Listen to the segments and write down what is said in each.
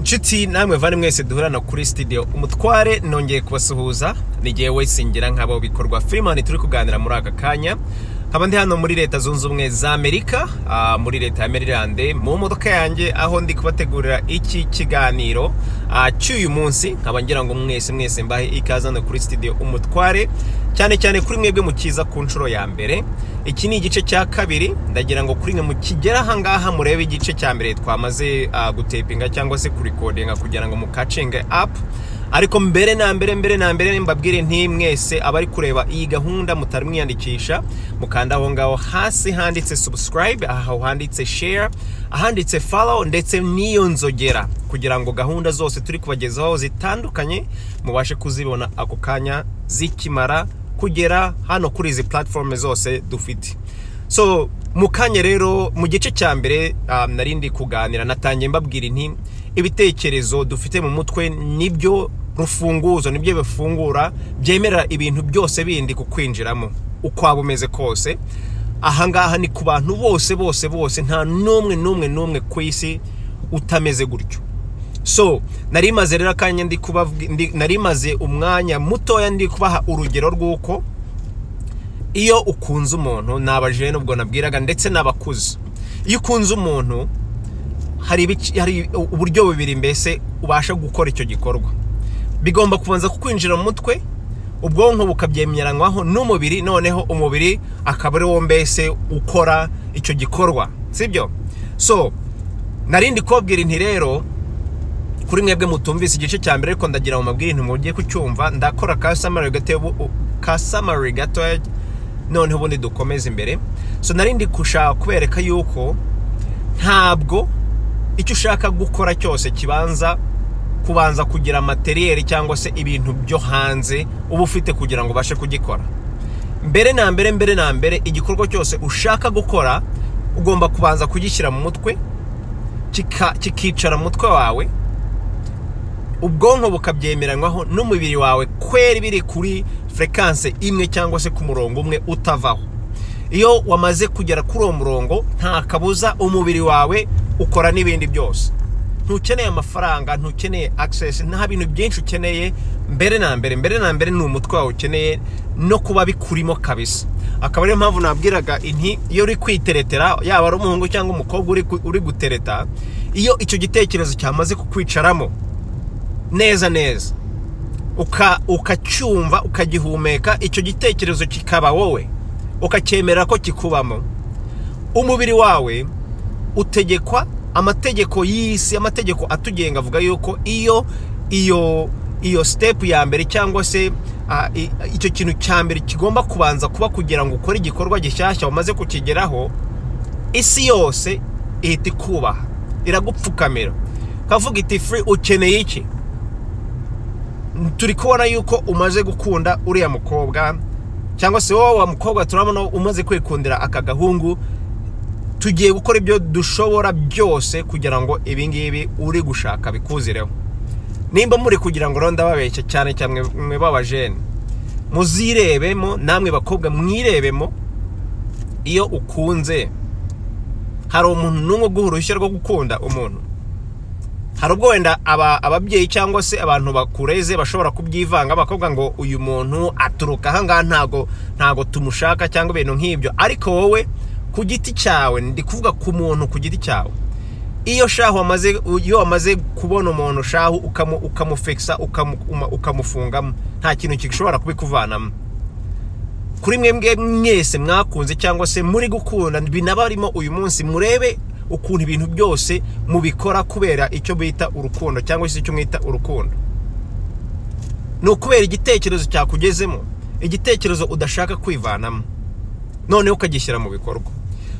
Nshuti namwe vani mwese duhurana kuri studio umutware nongeye kubasuhuza nigiye wese ngira nk'abo bikorwa Freeman turi kuganira muri aka kanya nkaba ndi hano muri leta zunze ubumwe za Amerika muri leta ya Maryland mu modoka yanjye aho ndi kubategurira iki kiganiro cy'uyu munsi nkaba ngira ngo mwese mbahe ikazana kuri studio umutware cyane kuri mwebwe mukiza ku nshuro ya mbere. Iki ni igice cya kabiri ndagira ngo kuri mwe mukigera hangaha murebe igice cya mbere twamaze gutapinga cyangwa se kurecordinga kugira ngo mukacenge up. Ariko mbere na mbere mbabwire nti mwese abari kureba iyi gahunda mutari mwiyandikisha mukanda aho ngaho hasi handitse subscribe, aho handitse share, ahanditse follow ndetse niyo nzogera kugira ngo gahunda zose turi kubagezaho zitandukanye mubashe kuzibona ako kanya zikimara kugera hano kuri izi platform zose dufite. So mukanye rero mu gice cya mbere narindi kuganira natangiye mbabwira nti ibitekerezo dufite mu mutwe nibyo rufunguzo, nibyo bifungura byemerera ibintu byose bindi kukwinjiramo uko abumeze kose. Ahangaha ni ku bantu bose nta numwe ku isi utameze gutyo. So narimaze rero kanya narimaze umwanya mutoya ndi kubaha urugero rw'uko iyo ukunze umuntu nabaje nubwo nabwiraga ndetse nabakuze, iyo ukunze umuntu hari uburyo bubiri mbese ubasha gukora icyo gikorwa. Bigomba kubanza kukwinjira mu mutwe, ubwonko bukabyemeranywaho n'umubiri, noneho umubiri akaba ari wo mbese ukora icyo gikorwa, sibyo? So narindi kubabwira inti rero kuri mwebwe mutumvise igice cya mbere ariko ndagira mu mabwire inti mugiye kucyumva ndakora ka summary gato noneho ubundi dukomeza imbere. So narindi kushaka kubereka yuko ntabwo icyo ushaka gukora cyose kubanza kugira materiel cyangwa se ibintu byo hanze uba ufite kugira ngo bashe kugikora. Mbere na mbere igikorwa cyose ushaka gukora ugomba kubanza kugishyira mu mutwe, kikicara mu mutwe wawe, ubwonko bukabyemeranywaho n'umubiri wawe kweri biri kuri frequency imwe cyangwa se ku murongo umwe utavaho. Iyo wamaze kugera kuri uwo murongo nta kabuza umubiri wawe ukora n'ibindi byose. Ntukeneye amafaranga, ntukeneye access, nta bintu byinshi ukeneye. Mbere na mbere ni umutwe wawe ukeneye no kuba bikurimo kabisa. Akaba ariyo mpamvu nabwiraga inti iyo uri kwiteretera yaba ari umuhungu cyangwa umukobwa uri gutereta, iyo icyo gitekerezo cyamaze kukwicaramo neza ukacyumva ukagihumeka, icyo gitekerezo kikaba wowe ukacyemera ko kikubamo, umubiri wawe utegekwa amategeko y'isi, amategeko atugenga avuga yuko iyo step ya mbere cyangwa se icyo kintu cya mbere kigomba kubanza kuba kugira ngo ukore igikorwa gishyashya wamaze kukigeraho, isi yose ihita ikubaha, iragupfukamira kavuga iti free ukeneye iki. Turi kubona yuko umaze gukunda uriya mukobwa cyangwa se wowe wa mukobwa turabona umaze kwikundira aka gahungu, tugiye gukora ibyo dushobora byose kugira ngo ibingibi uri gushaka bikuzireho. Nimba muri kugira ngo ronda babeshya cyane mwe babajene muzirebemo, namwe bakobwa mwirebemo. Iyo ukunze hari umuntu n'umwe guhurushya rwo gukunda umuntu, hari ubwo wenda ababyeyi cyangwa se abantu bakureze bashobora kubyivanga bakobwa ngo uyu muntu aturuka ahangaha ntago tumushaka cyangwa ibintu nk'ibyo. Ariko wowe ku giti cyawe, ndi kuvuga ku muntu ku giti cyawe, iyo wamaze kubona umuntu shahu ukamufexa ukamufungamo, nta kintu kishobora kubikuvanamo. Kuri mwese mwakunze cyangwa se muri gukunda binabarimo uyu munsi, murebe ukuntu ibintu byose mubikora kubera icyo bita urukundo cyangwa se icyo mwita urukundo. No kubera igitekerezo cyakugezemo, igitekerezo udashaka kwivanamo, none ukagishyira mu bikorwa.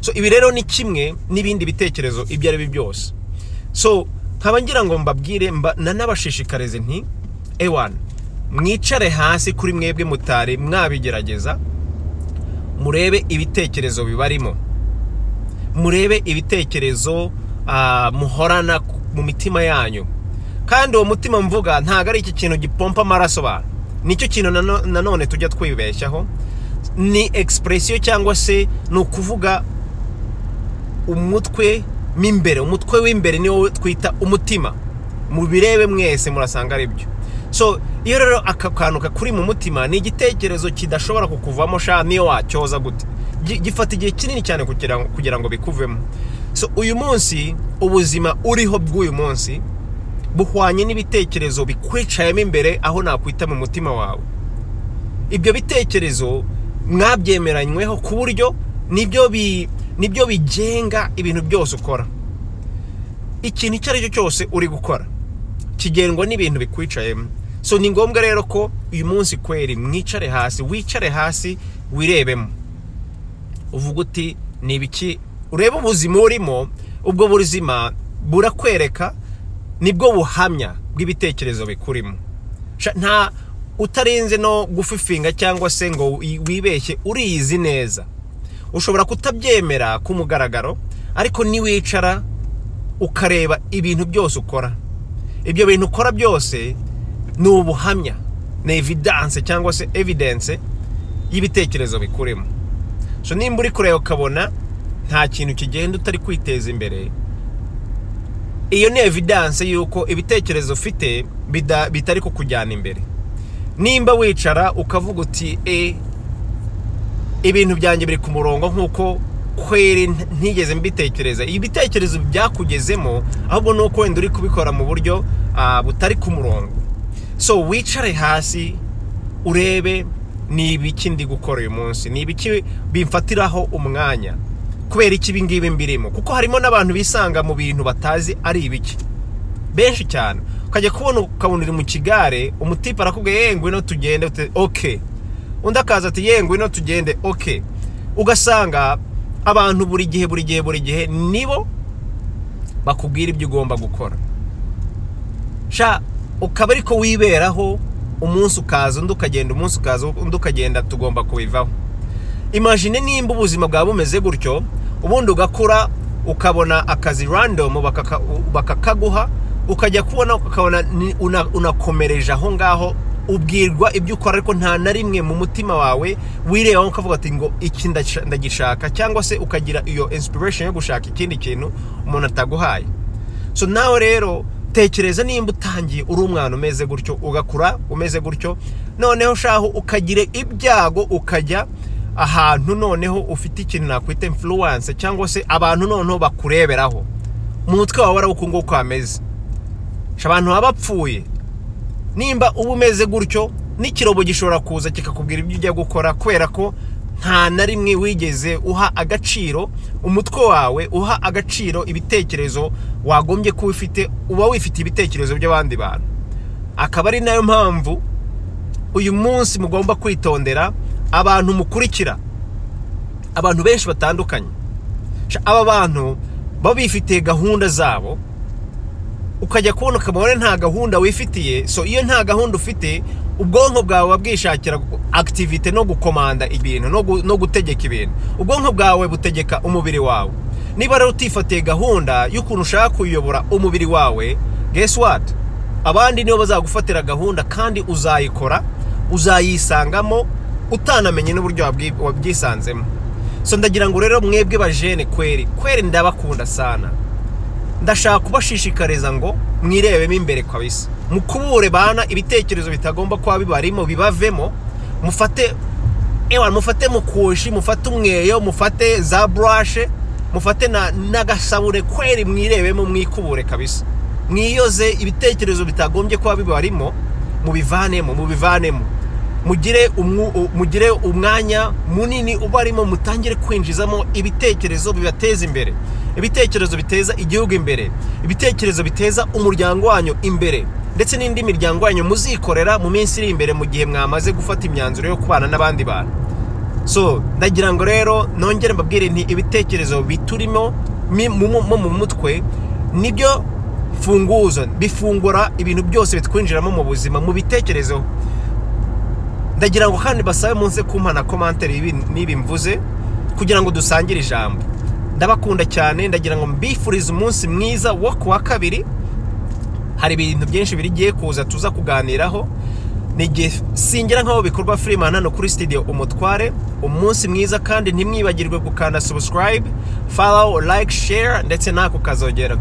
So ibi rero ni kimwe n'ibindi bitekerezo ibyo ari byose. So nkaba ngira ngo mbabwire nanabashishikarize nti ewan mwicare hasi kuri mwebwe mutari mwabigerageza, murebe ibitekerezo bibarimo, murebe ibitekerezo muhorana mu mitima yanyu. Kandi uwo mutima mvuga ntago ari iki kintu gipompa amaraso abantu, nicyo kintu nanone tujya twibeshyaho. Ni expression cyangwa se no kuvuga umutwe w'imbere niwo twita umutima. mubirebe mwese murasanga ari byo. So iyo rero akakanuka kuri mu mutima ni igitekerezo kidashobora kukuvamo sha niyo wacyoza gute, gifata igihe kinini cyane kugira ngo bikuvemo. So uyu munsi ubuzima uriho bw'uyu munsi buhwanye n'ibitekerezo bikwicayemo imbere aho nakwita mu mutima wawe. Ibyo bitekerezo mwabyemeranyweho ku buryo nibyo bigenga ibintu byose ukora. Ikintu icyo ari cyo cyose uri gukora kigendwa n'ibintu bikwicayemo. So ni ngombwa rero ko uyu munsi kweri wicare hasi wirebemo, uvuga uti ni ibiki, urebe ubuzima urimo. Ubwo buzima burakwereka, nibwo buhamya bw'ibitekerezo bikurimo. Nta utarenze no gufifinga cyangwa se ngo wibeshye, uriyizi neza. Ushobora kutabyemera ku mugaragaro, ariko niwicara ukareba ibintu byose ukora, ibyo bintu ukora byose ni ubuhamya, ni evidence cyangwa se evidence y'ibitekerezo bikurimo. So nimba uri kureba ukabona nta kintu kigenda utari kwiteza imbere, iyo ni evidence yuko ibitekerezo ufite bitari kukujyana imbere. Nimba wicara ukavuga uti ibintu byanjye biri ku murongo nk'uko kweri ntigeze mbitekereza, ibitekerezo byakugezemo, ahubwo nuko wenda uri kubikora mu buryo butari ku murongo. So wicare hasi urebe ni ibiki ndi gukora uyu munsi, ni ibiki bimfatiraho umwanya, kubera iki ibingibi mbirimo. Kuko harimo n'abantu bisanga mu bintu batazi ari ibiki benshi cyane. Ukajya kubona ukabona uri mu kigare, umutipe arakubwiye ngwino tugende, okay, undi akaza ati ngwino tugende, okay. Ugasanga abantu buri gihe nibo bakubwira ibyo ugomba gukora. Ukaba ariko wiberaho, umunsi ukaza undi ukagenda, umunsi ukaza undi ukagenda, tugomba kubivaho. Imagine nimba ubuzima bwawe bumeze gutyo, ubundi ugakura ukabona akazi random bakakaguha, ukajya kubona ukabona unakomereje aho ngaho, ubwirwa ibyo ukora ariko nta na rimwe mu mutima wawe wireba ukavuga ati ngo iki ndagishaka, cyangwa se ukagira iyo inspiration yo gushaka ikindi kintu umuntu ataguhaye. So nawe rero tekereza nimba utangiye uri umwana umeze gutyo, ugakura umeze gutyo, noneho shaho ukagira ibyago ukajya ahantu noneho ufite ikintu nakwita influence, cyangwa se abantu noneho bakureberaho mu mutwe wawe uko nguko ameze. Abantu babapfuye, nimba uba umeze gutyo, n'ikirobo gishobora kuza kikakubwira ibyo ujya gukora, kubera ko nta na rimwe wigeze uha agaciro umutwe wawe, uha agaciro ibitekerezo wagombye kuba ufite. Uba wifite ibitekerezo by'abandi bantu. Akaba ari nayo mpamvu uyu munsi mugomba kwitondera abantu mukurikira, abantu benshi batandukanye. Aba bantu baba bifitiye gahunda zabo, ukajya kubona ukabona nta gahunda wifitiye. So iyo nta gahunda ufite, ubwonko bwawe babwishakira activity no gukomanda ibintu no gutegeka ibintu. Ubwonko bwawe butegeka umubiri wawe. Niba rero utifatiye gahunda y'ukuntu ushaka kuyobora umubiri wawe, guess what, abandi nibo bazagufatira gahunda kandi uzayikora, uzayisangamo utanamenye n'uburyo wabyisanzemo. So ndagira ngo rero mwebwe bajene kweri ndabakunda sana. Ndashaka kubashishikariza ngo mwirebemo imbere kabisa, mukubure bana ibitekerezo bitagomba kuba bibarimo bibavemo. Mufate mukushi, mufate umweyo, mufate za brush, mufate n'agasabure, kweri mwirebemo, mwikubure kabisa, mwiyoze ibitekerezo bitagombye kuba bibarimo, mubivanemo. Mugire umwanya munini ubarimo, mutangire kwinjizamo ibitekerezo bibateza imbere, ibitekerezo biteza igihugu imbere, ibitekerezo biteza umuryango wanyu imbere, ndetse n'indi miryango yanyu muzikorera mu minsi iri imbere mu gihe mwamaze gufata imyanzuro yo kubana n'abandi bantu. So ndagira ngo rero nongere mbabwire nti ibitekerezo biturimo mu mutwe nibyo funguzo bifungura ibintu byose bitwinjiramo mu buzima, mu bitekerezo. Ndagira ngo kandi basabe munsi kumpana commentaire nibi mvuze kugira ngo dusangire ijambo. Ndabakunda cyane, ndagira ngo mbifurize umunsi mwiza wo kuwa kabiri. Hari ibintu byinshi birigiye kuza tuza kuganiraho, n'igihe singira nkaho bikorwa Freeman hano kuri studio Umutware. Umunsi mwiza, kandi ntimwibagirwe gukanda subscribe, follow, like, share ndetse nako kazogera.